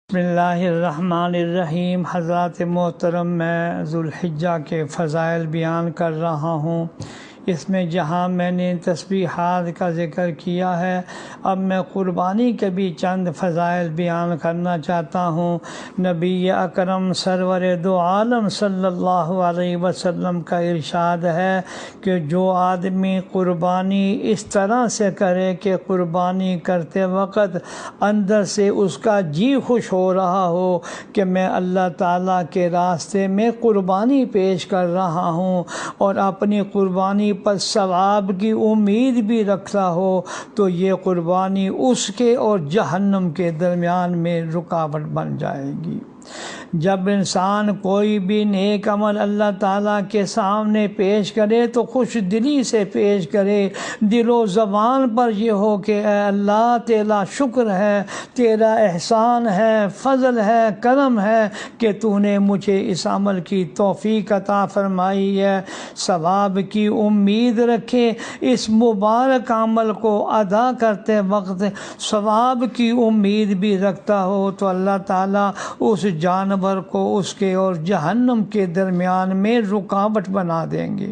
بسم اللہ الرحمن الرحیم۔ حضرات محترم، میں ذوالحجہ کے فضائل بیان کر رہا ہوں۔ اس میں جہاں میں نے تسبیحات کا ذکر کیا ہے، اب میں قربانی کے بھی چند فضائل بیان کرنا چاہتا ہوں۔ نبی اکرم سرور دو عالم صلی اللہ علیہ وسلم کا ارشاد ہے کہ جو آدمی قربانی اس طرح سے کرے کہ قربانی کرتے وقت اندر سے اس کا جی خوش ہو رہا ہو کہ میں اللہ تعالیٰ کے راستے میں قربانی پیش کر رہا ہوں اور اپنی قربانی پر ثواب کی امید بھی رکھتا ہو، تو یہ قربانی اس کے اور جہنم کے درمیان میں رکاوٹ بن جائے گی۔ جب انسان کوئی بھی نیک عمل اللہ تعالیٰ کے سامنے پیش کرے تو خوش دلی سے پیش کرے، دل و زبان پر یہ ہو کہ اے اللہ تیرا شکر ہے، تیرا احسان ہے، فضل ہے، کرم ہے کہ تو نے مجھے اس عمل کی توفیق عطا فرمائی ہے۔ ثواب کی امید رکھے، اس مبارک عمل کو ادا کرتے وقت ثواب کی امید بھی رکھتا ہو تو اللہ تعالیٰ اس جانور کو اس کے اور جہنم کے درمیان میں رکاوٹ بنا دیں گے۔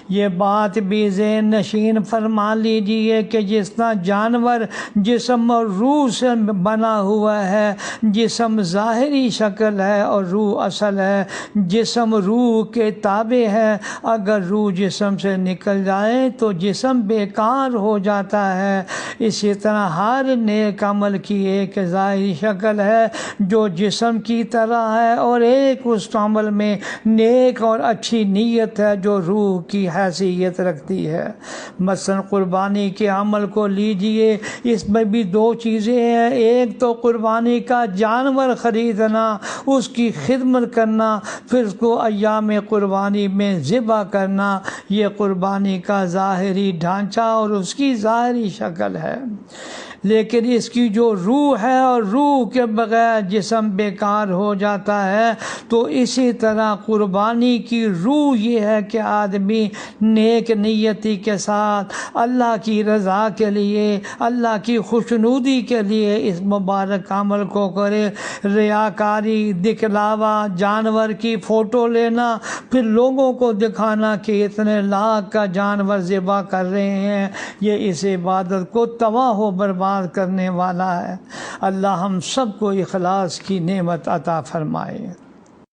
یہ بات بھی ذہن نشین فرما لیجئے کہ جس طرح جانور جسم اور روح سے بنا ہوا ہے، جسم ظاہری شکل ہے اور روح اصل ہے، جسم روح کے تابع ہے، اگر روح جسم سے نکل جائے تو جسم بیکار ہو جاتا ہے۔ اسی طرح ہر نیک عمل کی ایک ظاہری شکل ہے جو جسم کی طرح ہے، اور ایک اس عمل میں نیک اور اچھی نیت ہے جو روح کی حیثیت رکھتی ہے۔ مثلا قربانی کے عمل کو لیجئے، اس میں بھی دو چیزیں ہیں، ایک تو قربانی کا جانور خریدنا، اس کی خدمت کرنا، پھر اس کو ایام قربانی میں ذبح کرنا، یہ قربانی کا ظاہری ڈھانچہ اور اس کی ظاہری شکل ہے۔ لیکن اس کی جو روح ہے اور روح کے بغیر جسم بیکار ہو جاتا ہے، تو اسی طرح قربانی کی روح یہ ہے کہ آدمی نیک نیتی کے ساتھ اللہ کی رضا کے لیے، اللہ کی خوشنودی کے لیے اس مبارک عمل کو کرے۔ ریاکاری، دکھلاوا، جانور کی فوٹو لینا، پھر لوگوں کو دکھانا کہ اتنے لاکھ کا جانور ذبح کر رہے ہیں، یہ اس عبادت کو تباہ و برباد کرنے والا ہے۔ اللہ ہم سب کو اخلاص کی نعمت عطا فرمائے۔